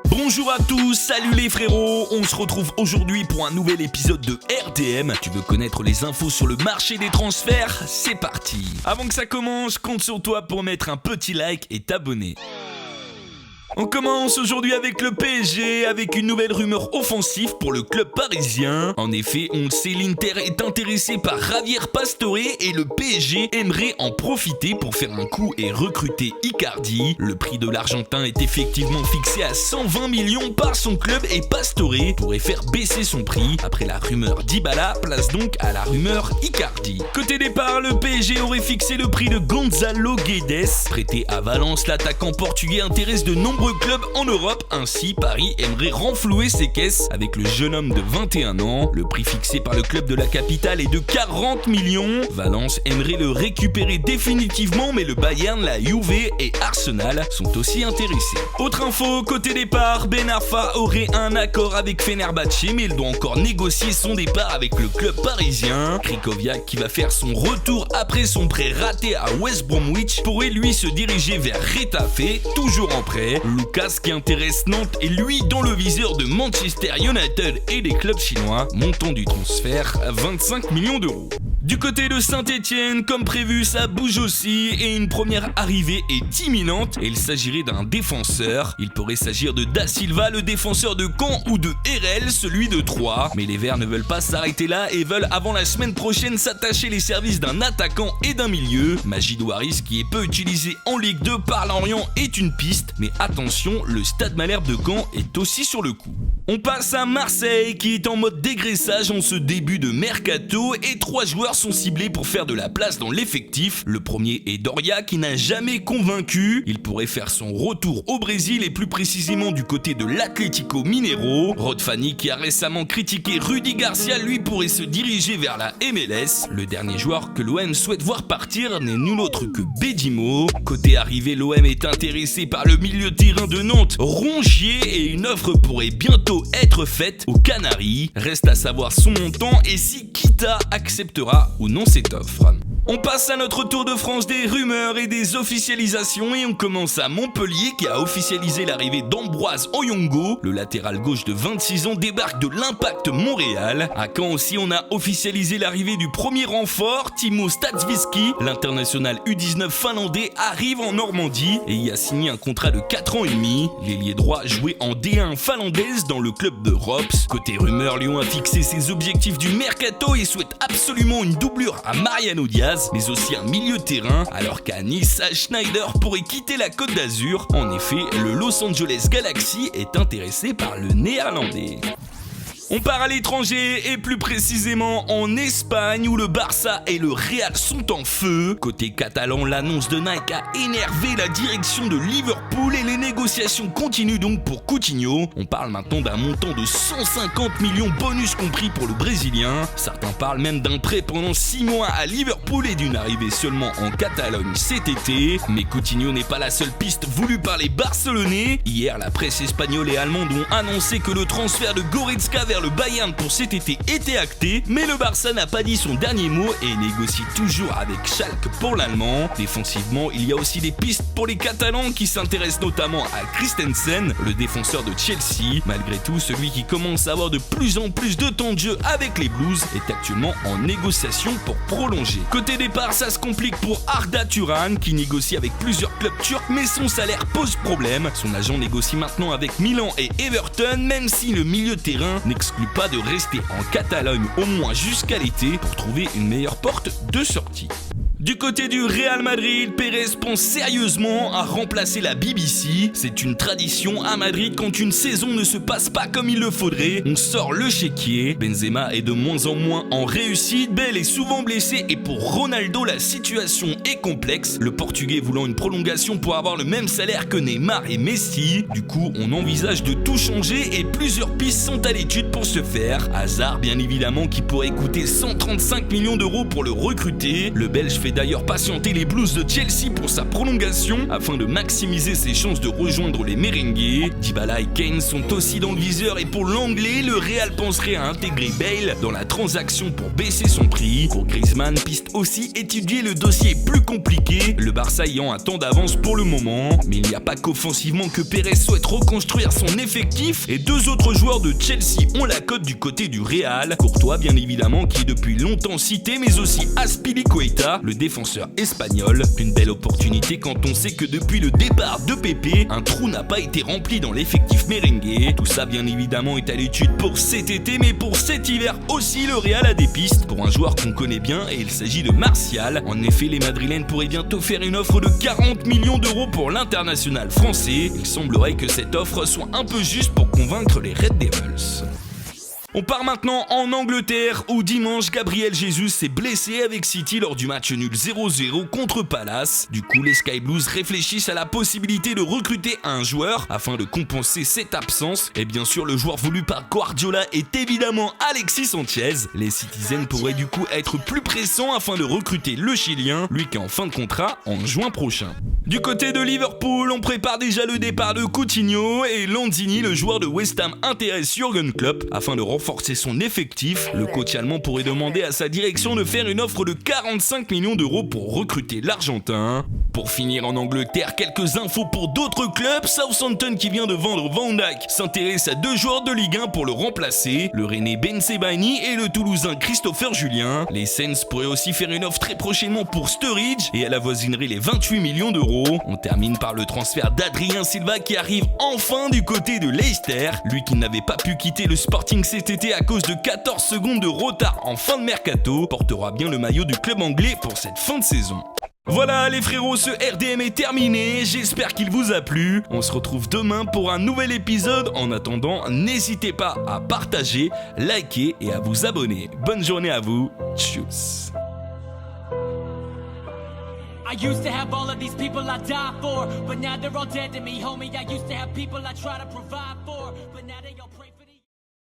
Bonjour à tous, salut les frérots, on se retrouve aujourd'hui pour un nouvel épisode de RTM. Tu veux connaître les infos sur le marché des transferts? C'est parti. Avant que ça commence, compte sur toi pour mettre un petit like et t'abonner. On commence aujourd'hui avec le PSG, avec une nouvelle rumeur offensive pour le club parisien. En effet, on le sait, l'Inter est intéressé par Javier Pastore et le PSG aimerait en profiter pour faire un coup et recruter Icardi. Le prix de l'Argentin est effectivement fixé à 120 millions par son club et Pastore pourrait faire baisser son prix. Après la rumeur Dybala, place donc à la rumeur Icardi. Côté départ, le PSG aurait fixé le prix de Gonzalo Guedes. Prêté à Valence, l'attaquant portugais intéresse de nombreux clubs en Europe. Ainsi, Paris aimerait renflouer ses caisses avec le jeune homme de 21 ans. Le prix fixé par le club de la capitale est de 40 millions. Valence aimerait le récupérer définitivement, mais le Bayern, la Juve et Arsenal sont aussi intéressés. Autre info, côté départ, Ben Arfa aurait un accord avec Fenerbahçe, mais il doit encore négocier son départ avec le club parisien. Krychowiak, qui va faire son retour après son prêt raté à West Bromwich, pourrait lui se diriger vers Retafe, toujours en prêt. Lucas, qui intéresse Nantes, est lui dans le viseur de Manchester United et des clubs chinois. Montant du transfert, 25 millions d'euros. Du côté de Saint-Etienne, comme prévu, ça bouge aussi et une première arrivée est imminente. Et il s'agirait d'un défenseur. Il pourrait s'agir de Da Silva, le défenseur de Caen, ou de Herel, celui de Troyes. Mais les Verts ne veulent pas s'arrêter là et veulent avant la semaine prochaine s'attacher les services d'un attaquant et d'un milieu. Majid Waris, qui est peu utilisé en Ligue 2 par Lorient, est une piste. Mais attention, le Stade Malherbe de Caen est aussi sur le coup. On passe à Marseille, qui est en mode dégraissage en ce début de mercato, et 3 joueurs sont ciblés pour faire de la place dans l'effectif. Le premier est Doria, qui n'a jamais convaincu. Il pourrait faire son retour au Brésil et plus précisément du côté de l'Atlético Mineiro. Rod Fanny, qui a récemment critiqué Rudy Garcia, lui pourrait se diriger vers la MLS. Le dernier joueur que l'OM souhaite voir partir n'est nul autre que Bedimo. Côté arrivée, l'OM est intéressé par le milieu de terrain de Nantes, Rongier, et une offre pourrait bientôt être faite aux Canaries. Reste à savoir son montant et si Kita acceptera ou non cette offre. On passe à notre tour de France des rumeurs et des officialisations et on commence à Montpellier, qui a officialisé l'arrivée d'Ambroise Oyongo. Le latéral gauche de 26 ans débarque de l'Impact Montréal. À Caen aussi, on a officialisé l'arrivée du premier renfort, Timo Stadsviski. L'international U19 finlandais arrive en Normandie et y a signé un contrat de 4 ans et demi. L'ailier droit jouait en D1 finlandaise dans le club de Rops. Côté rumeurs, Lyon a fixé ses objectifs du mercato et souhaite absolument une doublure à Mariano Diaz, mais aussi un milieu de terrain, alors qu'à Nice, Schneider pourrait quitter la Côte d'Azur. En effet, le Los Angeles Galaxy est intéressé par le néerlandais. On part à l'étranger et plus précisément en Espagne où le Barça et le Real sont en feu. Côté catalan, l'annonce de Nike a énervé la direction de Liverpool et les négociations continuent donc pour Coutinho. On parle maintenant d'un montant de 150 millions bonus compris pour le Brésilien. Certains parlent même d'un prêt pendant 6 mois à Liverpool et d'une arrivée seulement en Catalogne cet été. Mais Coutinho n'est pas la seule piste voulue par les Barcelonais. Hier, la presse espagnole et allemande ont annoncé que le transfert de Goretzka vers le Bayern pour cet été était acté, mais le Barça n'a pas dit son dernier mot et négocie toujours avec Schalke pour l'Allemand. Défensivement, il y a aussi des pistes pour les Catalans qui s'intéressent notamment à Christensen, le défenseur de Chelsea. Malgré tout, celui qui commence à avoir de plus en plus de temps de jeu avec les Blues est actuellement en négociation pour prolonger. Côté départ, ça se complique pour Arda Turan qui négocie avec plusieurs clubs turcs, mais son salaire pose problème. Son agent négocie maintenant avec Milan et Everton, même si le milieu de terrain n'exclut pas de rester en Catalogne au moins jusqu'à l'été pour trouver une meilleure porte de sortie. Du côté du Real Madrid, Pérez pense sérieusement à remplacer la BBC. C'est une tradition à Madrid, quand une saison ne se passe pas comme il le faudrait, on sort le chéquier. Benzema est de moins en moins en réussite, Bale est souvent blessé et pour Ronaldo la situation est complexe, le Portugais voulant une prolongation pour avoir le même salaire que Neymar et Messi. Du coup, on envisage de tout changer et plusieurs pistes sont à l'étude pour ce faire. Hazard bien évidemment, qui pourrait coûter 135 millions d'euros pour le recruter. Le Belge fait d'ailleurs patienter les Blues de Chelsea pour sa prolongation afin de maximiser ses chances de rejoindre les merengues. Dybala et Kane sont aussi dans le viseur et pour l'anglais, le Real penserait à intégrer Bale dans la transaction pour baisser son prix. Pour Griezmann, piste aussi étudier le dossier plus compliqué. Le Barça Barça ayant un temps d'avance pour le moment. Mais il n'y a pas qu'offensivement que Pérez souhaite reconstruire son effectif et deux autres joueurs de Chelsea ont la cote du côté du Real. Courtois bien évidemment qui est depuis longtemps cité, mais aussi Azpilicueta, le défenseur espagnol. Une belle opportunité quand on sait que depuis le départ de Pepe, un trou n'a pas été rempli dans l'effectif merengue. Tout ça bien évidemment est à l'étude pour cet été, mais pour cet hiver aussi le Real a des pistes pour un joueur qu'on connaît bien et il s'agit de Martial. En effet, les Madrilènes pourraient bientôt faire une offre de 40 millions d'euros pour l'international français. Il semblerait que cette offre soit un peu juste pour convaincre les Red Devils. On part maintenant en Angleterre où dimanche Gabriel Jesus s'est blessé avec City lors du match nul 0-0 contre Palace. Du coup les Sky Blues réfléchissent à la possibilité de recruter un joueur afin de compenser cette absence. Et bien sûr le joueur voulu par Guardiola est évidemment Alexis Sanchez. Les Citizens pourraient du coup être plus pressants afin de recruter le Chilien, lui qui est en fin de contrat en juin prochain. Du côté de Liverpool, on prépare déjà le départ de Coutinho et Lanzini, le joueur de West Ham, intéresse Jürgen Klopp afin de renforcer son effectif. Le coach allemand pourrait demander à sa direction de faire une offre de 45 millions d'euros pour recruter l'Argentin. Pour finir en Angleterre, quelques infos pour d'autres clubs. Southampton qui vient de vendre Van Dijk s'intéresse à deux joueurs de Ligue 1 pour le remplacer, le Rennais Ben Sebaini et le Toulousain Christopher Julien. Les Saints pourraient aussi faire une offre très prochainement pour Sturridge et elle avoisinerait les 28 millions d'euros. On termine par le transfert d'Adrien Silva qui arrive enfin du côté de Leicester. Lui qui n'avait pas pu quitter le Sporting cet été à cause de 14 secondes de retard en fin de mercato, portera bien le maillot du club anglais pour cette fin de saison. Voilà les frérots, ce RDM est terminé, j'espère qu'il vous a plu. On se retrouve demain pour un nouvel épisode. En attendant, n'hésitez pas à partager, liker et à vous abonner. Bonne journée à vous, tchuss. I used to have all of these people I die for, but now they're all dead to me, homie. I used to have people I try to provide for, but now they all pray for